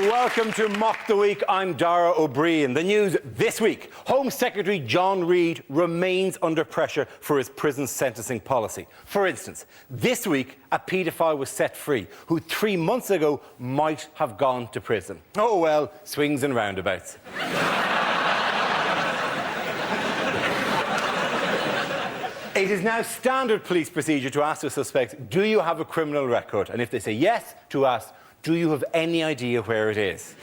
welcome to Mock the Week. I'm Dara O'Brien. The news this week. Home Secretary John Reid remains under pressure for his prison sentencing policy. For instance, this week a paedophile was set free who 3 months ago might have gone to prison. Oh well, swings and roundabouts. It is now standard police procedure to ask the suspects, do you have a criminal record? And if they say yes, to ask, do you have any idea where it is?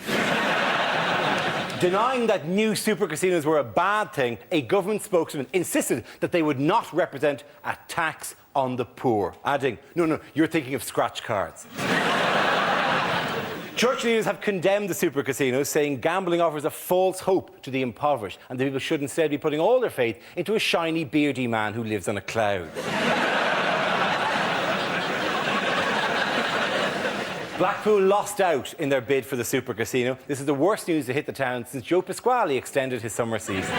Denying that new super casinos were a bad thing, a government spokesman insisted that they would not represent a tax on the poor, adding, no, you're thinking of scratch cards. Church leaders have condemned the super casinos, saying gambling offers a false hope to the impoverished and that people should instead be putting all their faith into a shiny, beardy man who lives on a cloud. Blackpool lost out in their bid for the super casino. This is the worst news to hit the town since Joe Pasquale extended his summer season.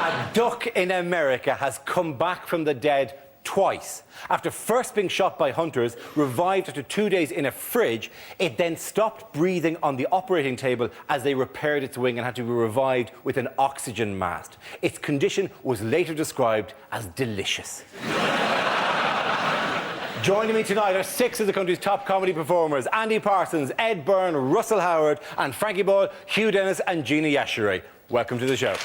A duck in America has come back from the dead twice. After first being shot by hunters, revived after 2 days in a fridge, it then stopped breathing on the operating table as they repaired its wing and had to be revived with an oxygen mask. Its condition was later described as delicious. Joining me tonight are 6 of the country's top comedy performers: Andy Parsons, Ed Byrne, Russell Howard and Frankie Boyle, Hugh Dennis and Gina Yashere. Welcome to the show.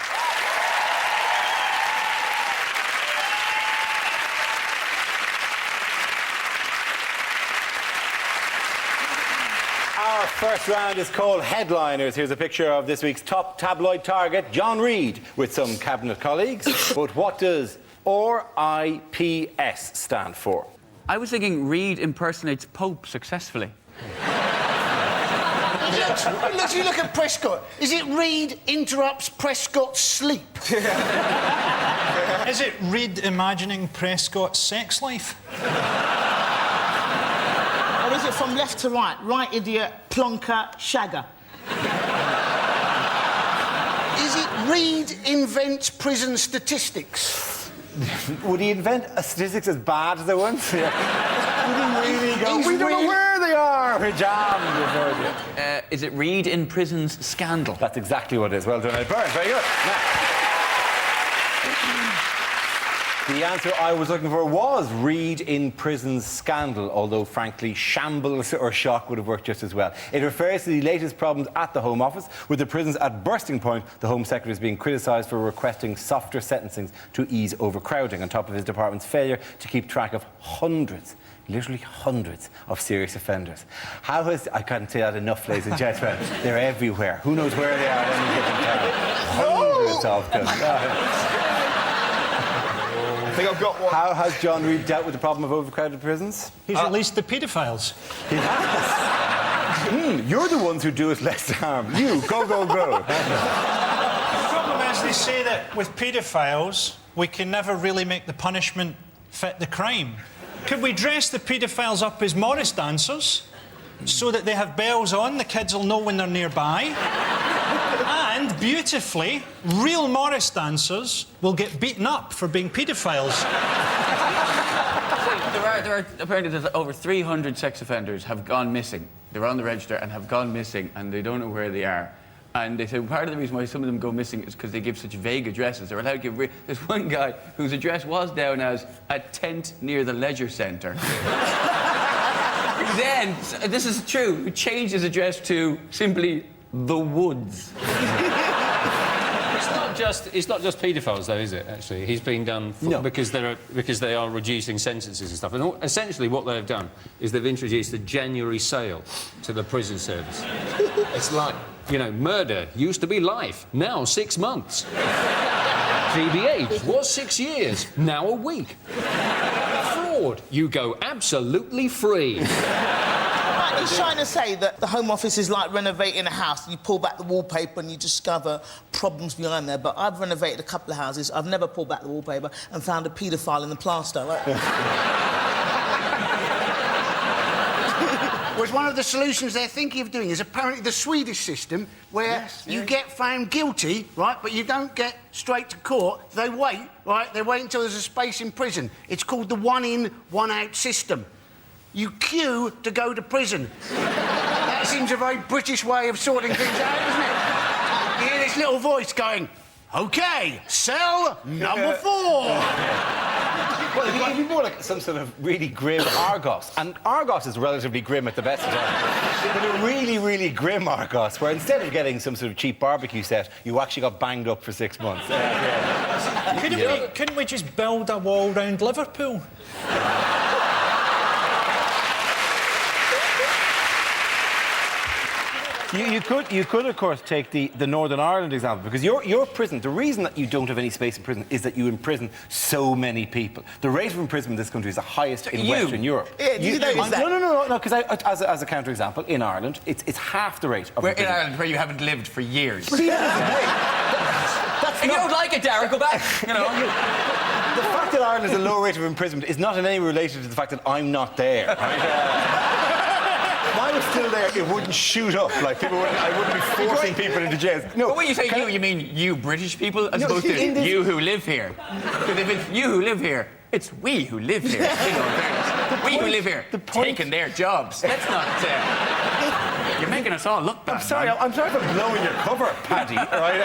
Our first round is called Headliners. Here's a picture of this week's top tabloid target, John Reid, with some cabinet colleagues. But what does RIPS stand for? I was thinking Reid impersonates Pope successfully. Look, you look at Prescott. Is it Reid interrupts Prescott's sleep? Is it Reid imagining Prescott's sex life? Or is it from left to right? Right idiot, plonker, shagger? Is it Reid invents prison statistics? Would he invent a statistics as bad as the ones? Yeah. Would he really go, we don't know where they are, we're jammed. Is it Reid in prison's scandal? That's exactly what it is. Well done, Ed Byrne. Very good. Now, the answer I was looking for was Reid in prison's scandal, although, frankly, shambles or shock would have worked just as well. It refers to the latest problems at the Home Office, with the prisons at bursting point. The Home Secretary is being criticised for requesting softer sentencings to ease overcrowding, on top of his department's failure to keep track of hundreds, literally hundreds, of serious offenders. How has... I can't say that enough, ladies and gentlemen. They're everywhere. Who knows where they are at any given time? Hundreds of them. I think I've got one. How has John Reid dealt with the problem of overcrowded prisons? He's released the paedophiles. He has. You're the ones who do us less harm. You, go. The problem is they say that with paedophiles, we can never really make the punishment fit the crime. Could we dress the paedophiles up as Morris dancers so that they have bells on, the kids will know when they're nearby? And, beautifully, real Morris dancers will get beaten up for being paedophiles. There are apparently over 300 sex offenders have gone missing. They're on the register and have gone missing, and they don't know where they are. And they say part of the reason why some of them go missing is because they give such vague addresses. They're allowed to give... There's one guy whose address was down as a tent near the leisure centre. Then, this is true, he changed his address to simply the woods. It's not just paedophiles, though, is it? Actually, he's being done because they are reducing sentences and stuff. And essentially, what they've done is they've introduced a January sale to the prison service. It's like, you know, murder used to be life, now 6 months. GBH was 6 years, now a week. Fraud, you go absolutely free. He's trying to say that the Home Office is like renovating a house. You pull back the wallpaper and you discover problems behind there. But I've renovated a couple of houses. I've never pulled back the wallpaper and found a paedophile in the plaster. Right? Was one of the solutions they're thinking of doing is apparently the Swedish system where you get found guilty, right, but you don't get straight to court. They wait, right? They wait until there's a space in prison. It's called the one-in, one-out system. You queue to go to prison. It seems a very British way of sorting things out, doesn't it? You hear this little voice going, OK, cell number 4. Well, it'd be more like some sort of really grim Argos. And Argos is relatively grim at the best of times. But a really, really grim Argos, where instead of getting some sort of cheap barbecue set, you actually got banged up for 6 months. Couldn't we just build a wall round Liverpool? You could, of course, take the Northern Ireland example, because your prison, the reason that you don't have any space in prison is that you imprison so many people. The rate of imprisonment in this country is the highest in Western Europe. Yeah, do you notice that? No, because as a counterexample, in Ireland, it's half the rate of Where in Ireland, where you haven't lived for years. If you don't like it, Darren, go back. You know. The fact that Ireland has a low rate of imprisonment is not in any way related to the fact that I'm not there. Right? If I was still there, it wouldn't shoot up. Like I wouldn't be forcing people into jail. No, But when you say you mean you British people as opposed to you who live here. Because if it's you who live here, it's we who live here. We who live here taking their jobs. Let's not. You're making us all look bad. I'm sorry for blowing your cover, Paddy. Right?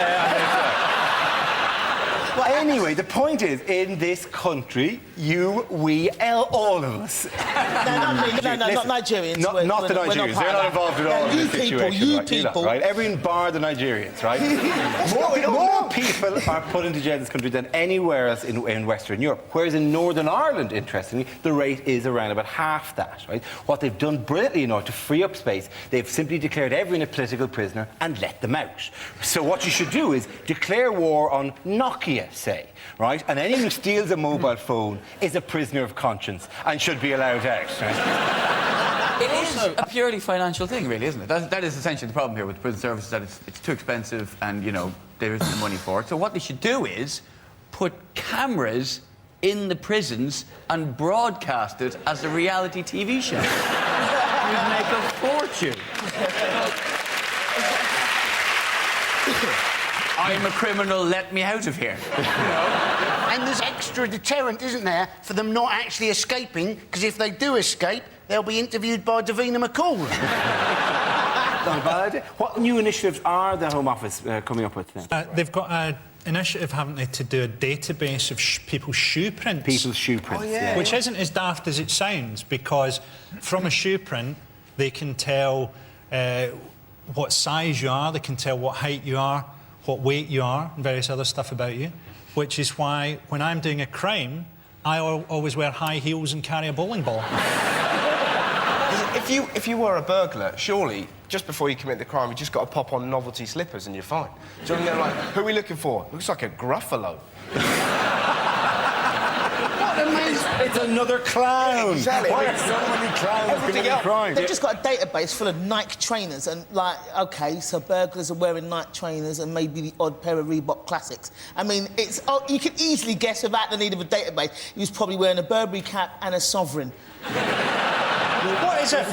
Well, anyway, the point is, in this country, all of us. No, not Nigerians. Not the Nigerians. They're not involved at all in this situation. You people. Right? Everyone bar the Nigerians, right? more people are put into jail in this country than anywhere else in Western Europe. Whereas in Northern Ireland, interestingly, the rate is around about half that, right? What they've done brilliantly in order to free up space, they've simply declared everyone a political prisoner and let them out. So what you should do is declare war on Nokia, say, right? And anyone who steals a mobile phone is a prisoner of conscience and should be allowed out. Right? It is a purely financial thing, really, isn't it? That is essentially the problem here with the prison services, that it's too expensive and, you know, there isn't the money for it. So what they should do is put cameras in the prisons and broadcast it as a reality TV show. You'd make a fortune. I'm a criminal, let me out of here. You know? And there's extra deterrent, isn't there, for them not actually escaping, because if they do escape, they'll be interviewed by Davina McCall. Not a bad idea. What new initiatives are the Home Office coming up with now? They've got an initiative, haven't they, to do a database of people's shoe prints. People's shoe prints, Which isn't as daft as it sounds, because from a shoe print, they can tell what size you are, they can tell what height you are, what weight you are, and various other stuff about you, which is why when I'm doing a crime, I always wear high heels and carry a bowling ball. If you were a burglar, surely, just before you commit the crime, you just got to pop on novelty slippers and you're fine. Do you know what I mean? Like, who are we looking for? Looks like a Gruffalo. It's another clown. Exactly. Why are so many clowns committing crime? They've just got a database full of Nike trainers and, like, OK, so burglars are wearing Nike trainers and maybe the odd pair of Reebok Classics. I mean, you can easily guess without the need of a database, he was probably wearing a Burberry cap and a Sovereign. What is it?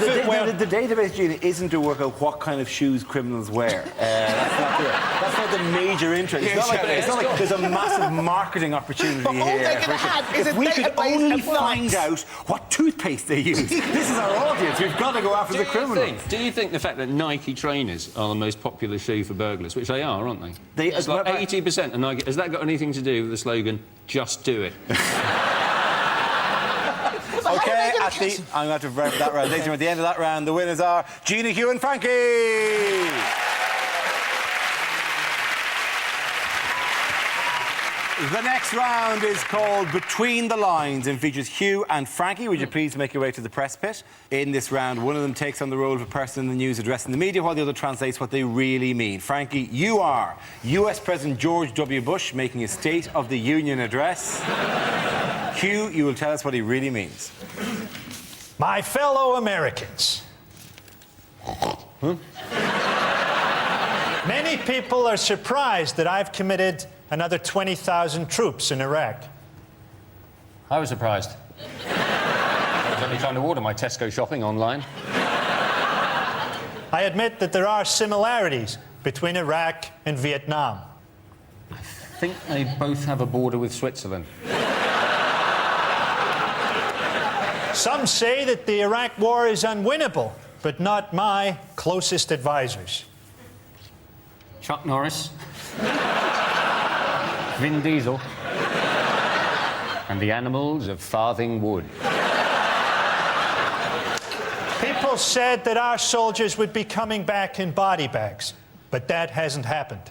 The database, Gina, isn't to work out what kind of shoes criminals wear. That's not the major interest. It's not like there's a massive marketing opportunity But all here. they're going to have is a If we could database only of find Nikes. out what toothpaste they use. This is our audience. We've got to go after the criminals. Do you think the fact that Nike trainers are the most popular shoe for burglars, which they are, aren't they? It's like 80% of Nike. Has that got anything to do with the slogan, just do it? OK, I'm going to have to wrap that round. Ladies and gentlemen, at the end of that round, the winners are Gina, Hugh and Frankie. The next round is called Between the Lines and features Hugh and Frankie. Would you please make your way to the press pit? In this round, one of them takes on the role of a person in the news addressing the media, while the other translates what they really mean. Frankie, you are US President George W. Bush making a State of the Union address. Hugh, you will tell us what he really means. My fellow Americans. Many people are surprised that I've committed another 20,000 troops in Iraq. I was surprised. I was only trying to order my Tesco shopping online. I admit that there are similarities between Iraq and Vietnam. I think they both have a border with Switzerland. Some say that the Iraq war is unwinnable, but not my closest advisors. Chuck Norris, Vin Diesel, and the animals of Farthing Wood. People said that our soldiers would be coming back in body bags, but that hasn't happened.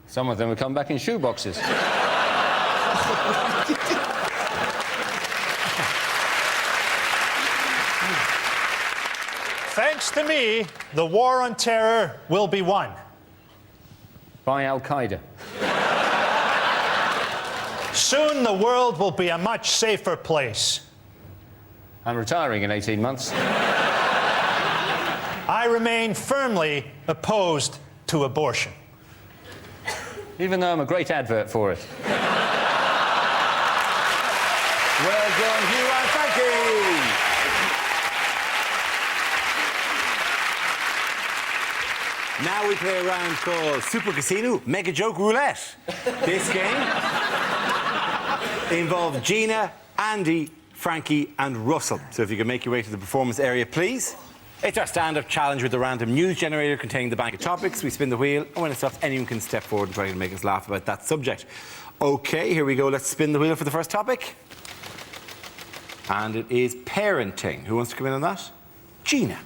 Some of them have come back in shoeboxes. Thanks to me, the war on terror will be won. By Al-Qaeda. Soon the world will be a much safer place. I'm retiring in 18 months. I remain firmly opposed to abortion. Even though I'm a great advert for it. Well done, Hugh and Frankie. Now we play a round called Super Casino Mega Joke Roulette. This game involves Gina, Andy, Frankie and Russell. So if you can make your way to the performance area, please. It's our stand-up challenge with a random news generator containing the bank of topics. We spin the wheel, and when it stops, anyone can step forward and try to make us laugh about that subject. OK, here we go. Let's spin the wheel for the first topic. And it is parenting. Who wants to come in on that? Gina.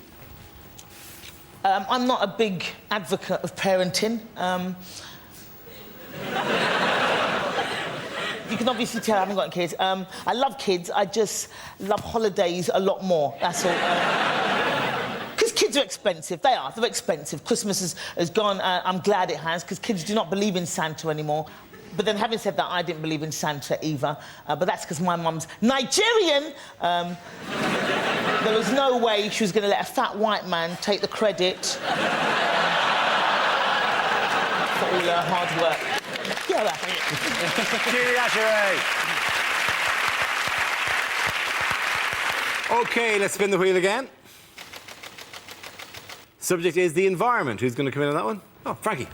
I'm not a big advocate of parenting. You can obviously tell I haven't got kids. I love kids. I just love holidays a lot more. That's all. Because kids are expensive. They are. They're expensive. Christmas has gone. I'm glad it has, because kids do not believe in Santa anymore. But then, having said that, I didn't believe in Santa either. But that's because my mum's Nigerian. There was no way she was going to let a fat white man take the credit for all her hard work. Yeah, that's it. OK, let's spin the wheel again. Subject is the environment. Who's going to come in on that one? Oh, Frankie.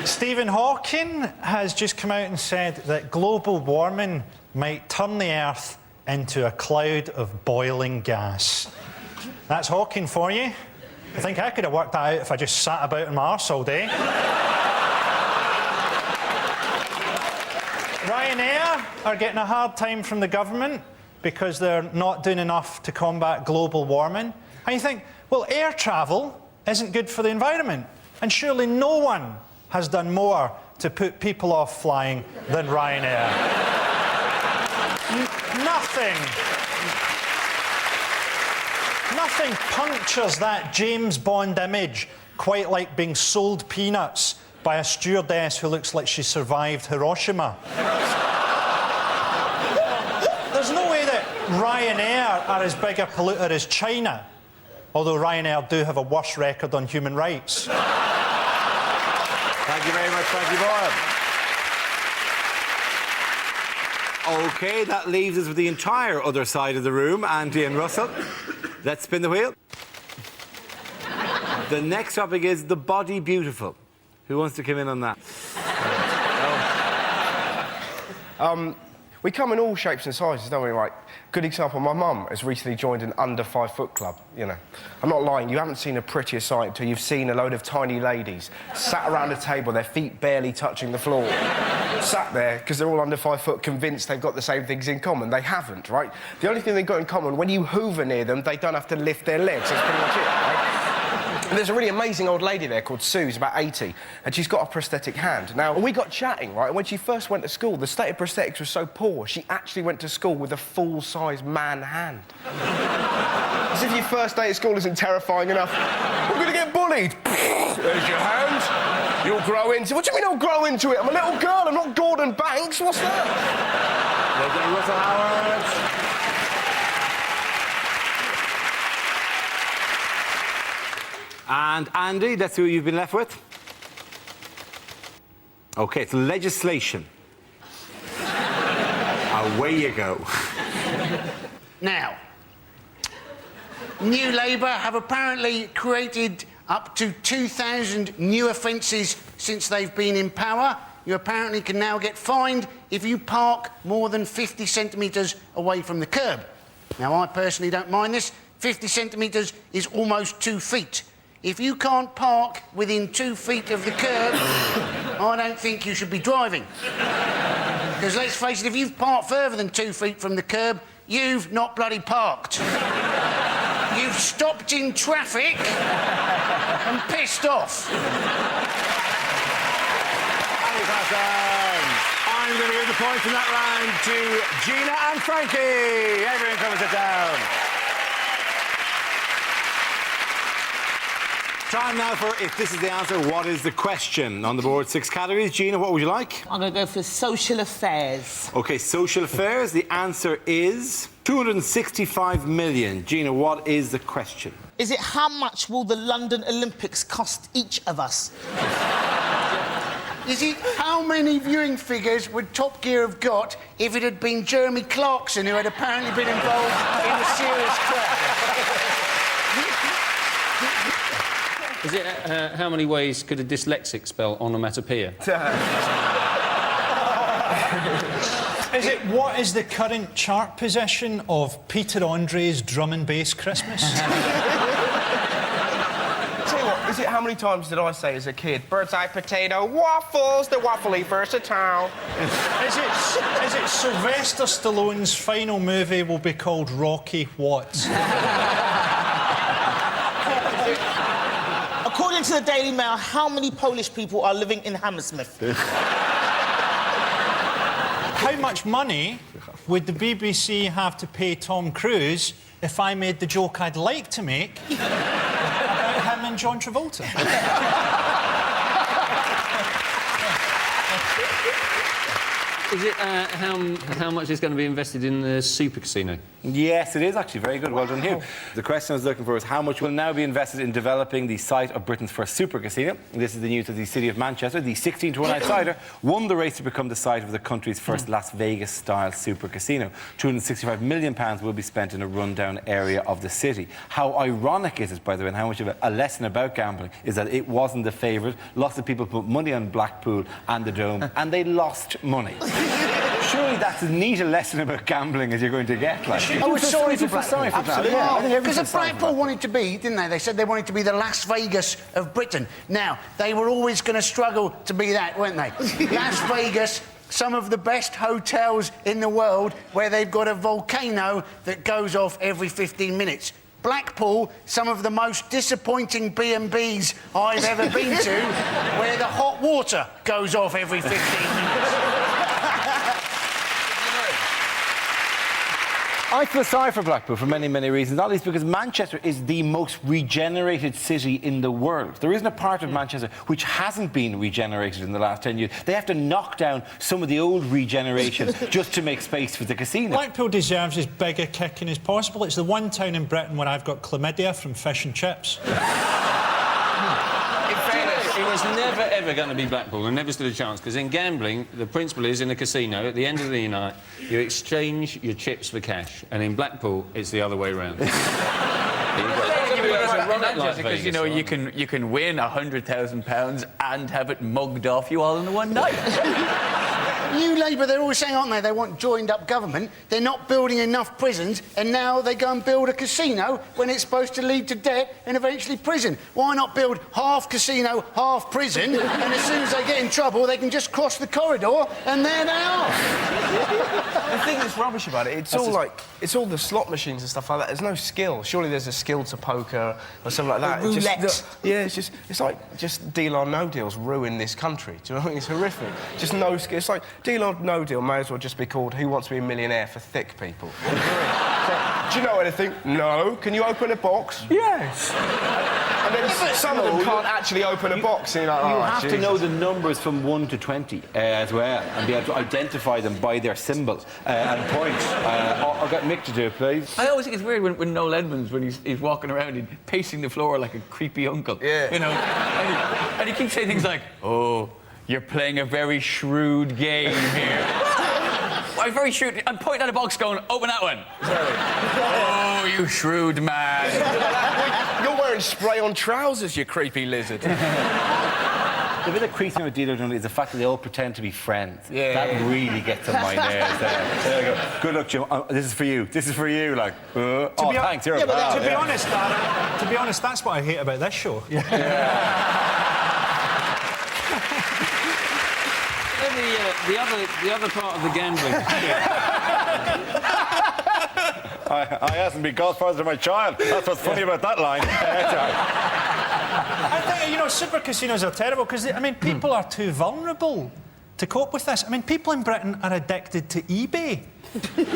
Stephen Hawking has just come out and said that global warming might turn the Earth into a cloud of boiling gas. That's Hawking for you. I think I could have worked that out if I just sat about on my arse all day. Ryanair are getting a hard time from the government because they're not doing enough to combat global warming. And you think, well, air travel isn't good for the environment. And surely no one has done more to put people off flying than Ryanair. Nothing punctures that James Bond image quite like being sold peanuts by a stewardess who looks like she survived Hiroshima. There's no way that Ryanair are as big a polluter as China, although Ryanair do have a worse record on human rights. Thank you very much, Frankie Boyle. OK, that leaves us with the entire other side of the room, Andy and Russell. Let's spin the wheel. The next topic is the body beautiful. Who wants to come in on that? We come in all shapes and sizes, don't we? Like, good example, my mum has recently joined an under 5 foot club, you know. I'm not lying, you haven't seen a prettier sight until you've seen a load of tiny ladies sat around a table, their feet barely touching the floor. Sat there, because they're all under 5 foot, convinced they've got the same things in common. They haven't, right? The only thing they've got in common, when you hoover near them, they don't have to lift their legs. That's pretty much it, right? And there's a really amazing old lady there called Sue, who's about 80, and she's got a prosthetic hand. Now, we got chatting, right, and when she first went to school, the state of prosthetics was so poor, she actually went to school with a full-size man hand. As if your first day at school isn't terrifying enough. We're going to get bullied. There's your hand. You'll grow into... What do you mean I'll grow into it? I'm a little girl, I'm not Gordon Banks. What's that? Russell Howard. And Andy, that's who you've been left with. OK, it's legislation. Away you go. Now, New Labour have apparently created up to 2,000 new offences since they've been in power. You apparently can now get fined if you park more than 50 centimetres away from the curb. Now, I personally don't mind this. 50 centimetres is almost 2 feet. If you can't park within 2 feet of the curb, I don't think you should be driving. Because let's face it, if you've parked further than 2 feet from the curb, you've not bloody parked. You've stopped in traffic and pissed off. I'm going to give the points in that round to Gina and Frankie. Everyone come and sit down. Time now for, if this is the answer, what is the question? On the board, 6 categories. Gina, what would you like? I'm going to go for social affairs. OK, social affairs. The answer is 265 million. Gina, what is the question? Is it how much will the London Olympics cost each of us? Is it how many viewing figures would Top Gear have got if it had been Jeremy Clarkson who had apparently been involved in a serious crash? Is it how many ways could a dyslexic spell onomatopoeia? Is it what is the current chart position of Peter Andre's Drum and Bass Christmas? Tell you what, is it how many times did I say as a kid, bird's eye potato, waffles, the waffly versatile? Is it Sylvester Stallone's final movie will be called Rocky What? According to the Daily Mail, how many Polish people are living in Hammersmith? How much money would the BBC have to pay Tom Cruise if I made the joke I'd like to make about him and John Travolta? Is it how much is going to be invested in the super casino? Yes, it is actually. Very good. Well done, Hugh. The question I was looking for is how much will now be invested in developing the site of Britain's first super casino. This is the news of the city of Manchester. The 16-to-1 outsider won the race to become the site of the country's first Las Vegas-style super casino. £265 million will be spent in a rundown area of the city. How ironic is it, by the way, and how much of a lesson about gambling is that it wasn't the favourite. Lots of people put money on Blackpool and the Dome, and they lost money. Surely that's as neat a lesson about gambling as you're going to get. Like. I was sorry for Blackpool. Absolutely. Because Blackpool wanted to be, didn't they? They said they wanted to be the Las Vegas of Britain. Now, they were always going to struggle to be that, weren't they? Las Vegas, some of the best hotels in the world where they've got a volcano that goes off every 15 minutes. Blackpool, some of the most disappointing B&Bs I've ever been to, where the hot water goes off every 15 minutes. I feel sorry for Blackpool for many, many reasons, not least because Manchester is the most regenerated city in the world. There isn't a part of Manchester which hasn't been regenerated in the last 10 years. They have to knock down some of the old regeneration just to make space for the casino. Blackpool deserves as big a kicking as possible. It's the one town in Britain where I've got chlamydia from fish and chips. It was never, ever going to be Blackpool. They never stood a chance, because in gambling, the principle is, in a casino, at the end of the night, you exchange your chips for cash. And in Blackpool, it's the other way round. Because, you know, you can win £100,000 and have it mugged off you all in the one night. New Labour, they're always saying, aren't they, they want joined-up government. They're not building enough prisons, and now they go and build a casino when it's supposed to lead to debt and eventually prison. Why not build half casino, half prison, and as soon as they get in trouble, they can just cross the corridor, and there they are. The thing that's rubbish about it, it's all the slot machines and stuff like that. There's no skill. Surely there's a skill to poker or something like that. Roulette. It's like just deal or no deals ruin this country. Do you know what I mean? It's horrific. Just no skill. It's like deal or no deal may as well just be called Who Wants to Be a Millionaire for thick people. So, do you know anything? No. Can you open a box? Yes. And then some of them can't actually open a box. And you're like, you have to know the numbers from 1 to 20 as well, and be able to identify them by their symbol and points. I'll get Mick to do it, please. I always think it's weird when Noel Edmonds, when he's walking around and pacing the floor like a creepy uncle. Yeah. You know, and he keeps saying things like, "Oh, you're playing a very shrewd game here." I'm very shrewd. I'm pointing at a box going, "Open that one." Oh, you shrewd man. You're wearing spray-on trousers, you creepy lizard. The bit that creeps me with dealer Dundee is the fact that they all pretend to be friends. Yeah. That really gets on my nerves. There we go. Good luck, Jim. This is for you. This is for you. Like, thanks. You're a pal. To be honest, Darren, to be honest, that's what I hate about this show. Then the other part of the gambling. I hasn't been godfather to my child. That's what's funny about that line. I think, you know, super casinos are terrible because, I mean, people are too vulnerable to cope with this. I mean, people in Britain are addicted to eBay.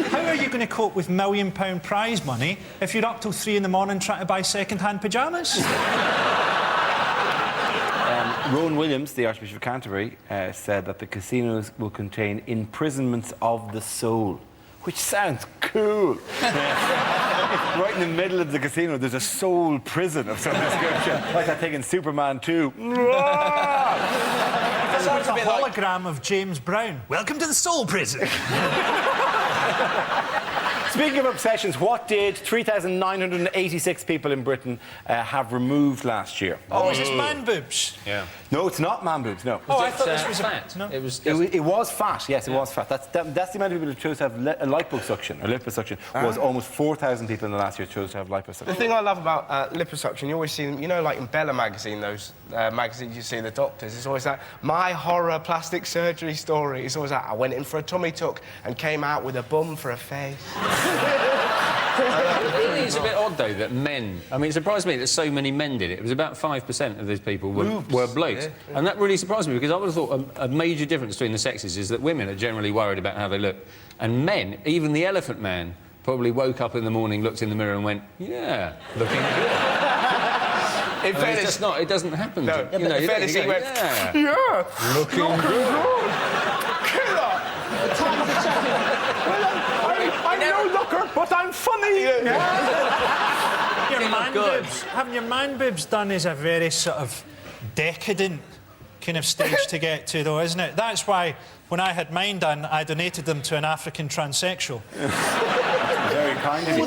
How are you going to cope with £1 million prize money if you're up till 3 in the morning trying to buy second-hand pyjamas? Rowan Williams, the Archbishop of Canterbury, said that the casinos will contain imprisonments of the soul, which sounds cool. Right in the middle of the casino, there's a soul prison of some description. Like that thing in Superman 2. It's like a hologram of James Brown. Welcome to the soul prison. Speaking of obsessions, what did 3,986 people in Britain have removed last year? Oh, is this man boobs? Yeah. No, it's not man boobs, no. Oh, I thought this was fat. No. It was. It was fat, yes, it was fat. That's the amount of people who chose to have liposuction, or liposuction, was almost 4,000 people in the last year chose to have liposuction. The thing I love about liposuction, you always see them, you know, like in Bella magazine, those magazines you see the doctors, it's always that, my horror plastic surgery story. It's always that, I went in for a tummy tuck and came out with a bum for a face. It really is a bit odd, though, that men... I mean, it surprised me that so many men did it. It was about 5% of these people were blokes. Yeah. And that really surprised me, because I would have thought a major difference between the sexes is that women are generally worried about how they look. And men, even the Elephant Man, probably woke up in the morning, looked in the mirror and went, yeah, looking good. In fairness, it's just not... It doesn't happen. No, you know, in fairness, he went, yeah, looking good. Killer! I'm no looker, but I'm funny. Your man boobs, having your man boobs done is a very sort of decadent kind of stage to get to, though, isn't it? That's why when I had mine done, I donated them to an African transsexual. Very kind of you.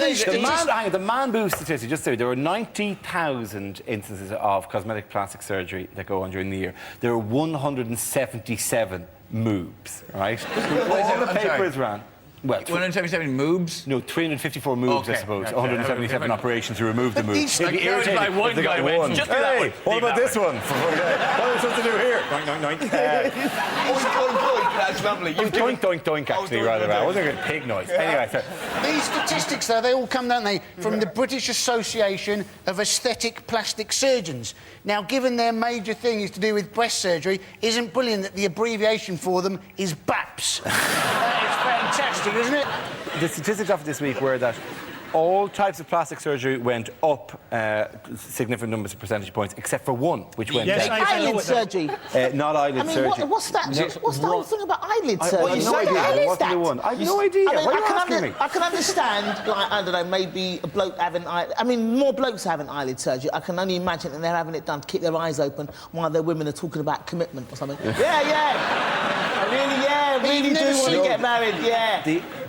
The man boob statistic, just so there were 90,000 instances of cosmetic plastic surgery that go on during the year. There were 177 moobs, right? All the papers ran. Well, 177 moobs? No, 354 moves, I suppose. Okay. 177 operations to remove the moves. Like, like one guy went, just do that one. What about this one? What are we supposed to do here? Doink, doink, doink. That's lovely. Doink, doink, doink, actually, rather well. Wasn't it a pig noise? Anyway, so... These statistics, though, they all come, don't they, from the British Association of Aesthetic Plastic Surgeons. Now, given their major thing is to do with breast surgery, isn't brilliant that the abbreviation for them is BAPS? That is fantastic, isn't it? The statistics of this week were that all types of plastic surgery went up significant numbers of percentage points, except for one, which went down. Eyelid surgery. Not eyelid I mean, surgery. what's that? What's the whole thing about eyelid surgery? I have no idea. What the one? I have no idea. I mean, Why are you asking me? I can understand, like, I don't know, maybe a bloke having... I mean, more blokes having eyelid surgery. I can only imagine that they're having it done to keep their eyes open while their women are talking about commitment or something. I really do want to get married,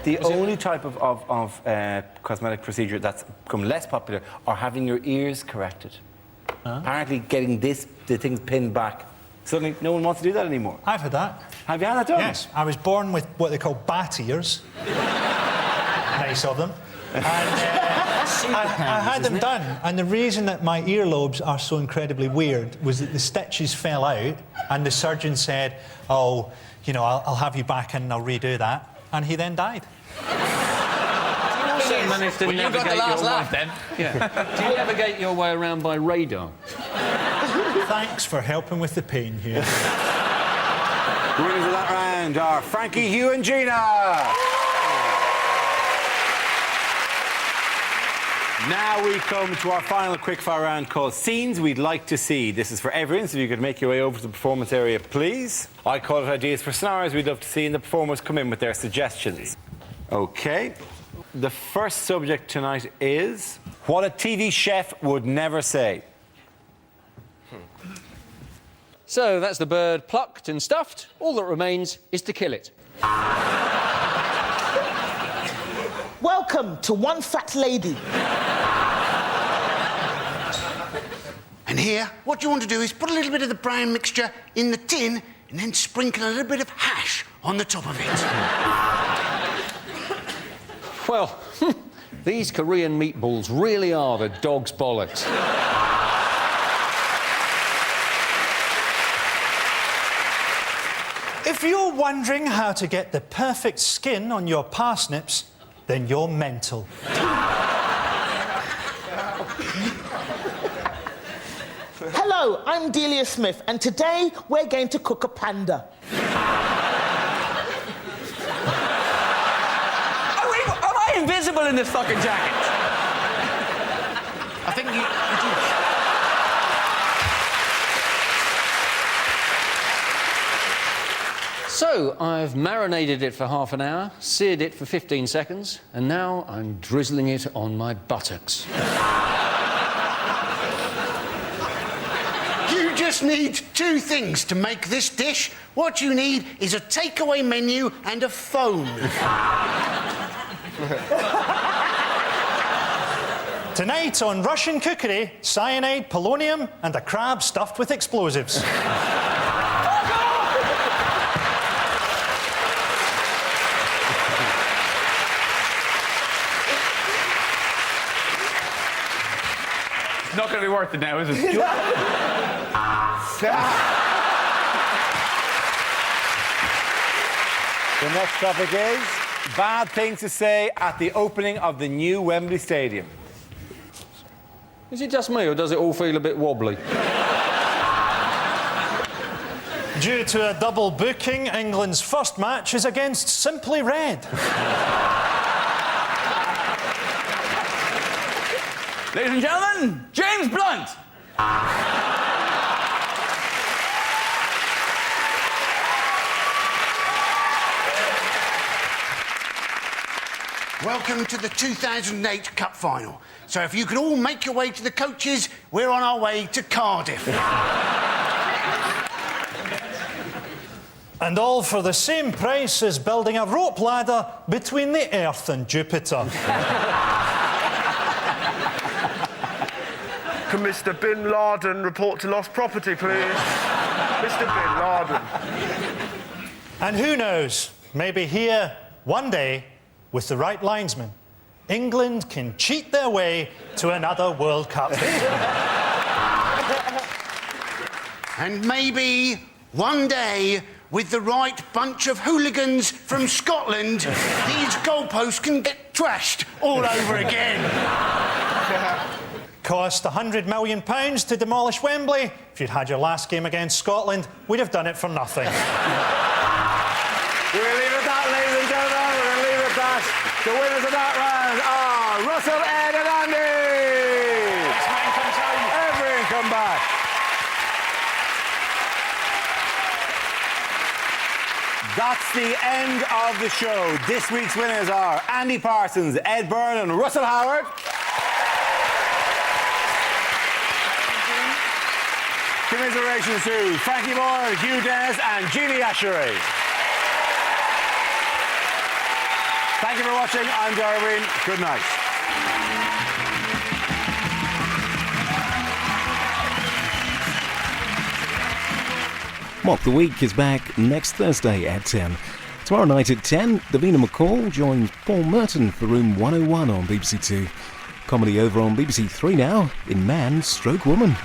The only type of cosmetic procedure that's become less popular are having your ears corrected. Apparently getting the things pinned back. Suddenly, no one wants to do that anymore. I've had that. Have you had that done? Yes. I was born with what they call bat ears. Nice of them. And I had them done, and the reason that my earlobes are so incredibly weird was that the stitches fell out, and the surgeon said, oh, you know, I'll have you back and I'll redo that. And he then died. Do you manage to navigate your way? then. Yeah. Do you navigate your way around by radar? Thanks for helping with the pain here. Winners of that round are Frankie, Hugh and Gina. Now we come to our final quickfire round called Scenes We'd Like to See. This is for everyone, so if you could make your way over to the performance area, please. I call it Ideas for Scenarios We'd Love to See, and the performers come in with their suggestions. OK. The first subject tonight is what a TV chef would never say. So that's the bird plucked and stuffed. All that remains is to kill it. Welcome to One Fat Lady. And here, what you want to do is put a little bit of the brown mixture in the tin and then sprinkle a little bit of hash on the top of it. Well, these Korean meatballs really are the dog's bollocks. If you're wondering how to get the perfect skin on your parsnips, then you're mental. Hello, I'm Delia Smith, and today we're going to cook a panda. Am I invisible in this fucking jacket? I think you do. So, I've marinated it for half an hour, seared it for 15 seconds, and now I'm drizzling it on my buttocks. You just need two things to make this dish. What you need is a takeaway menu and a phone. Tonight on Russian Cookery, cyanide, polonium, and a crab stuffed with explosives. It's not going to be worth it now, is it? The next topic is bad things to say at the opening of the new Wembley Stadium. Is it just me, or does it all feel a bit wobbly? Due to a double booking, England's first match is against Simply Red. Ladies and gentlemen, James Blunt! Welcome to the 2008 Cup Final. So if you can all make your way to the coaches, we're on our way to Cardiff. And all for the same price as building a rope ladder between the Earth and Jupiter. Can Mr. Bin Laden report to lost property, please? Mr. Bin Laden. And who knows, maybe here, one day, with the right linesman, England can cheat their way to another World Cup. And maybe one day, with the right bunch of hooligans from Scotland, these goalposts can get trashed all over again. Cost £100 million to demolish Wembley. If you'd had your last game against Scotland, we'd have done it for nothing. We'll leave it at that, ladies and gentlemen. We'll leave it at that. The winners of that round are Russell, Ed and Andy. Everyone come back. That's the end of the show. This week's winners are Andy Parsons, Ed Byrne and Russell Howard. Commiserations to Frankie Moore, Hugh Dennis and Jeannie Ashery. Thank you for watching. I'm Darwin. Good night. Mock the Week is back next Thursday at 10. Tomorrow night at 10, Davina McCall joins Paul Merton for Room 101 on BBC Two. Comedy over on BBC Three now in Man Stroke Woman.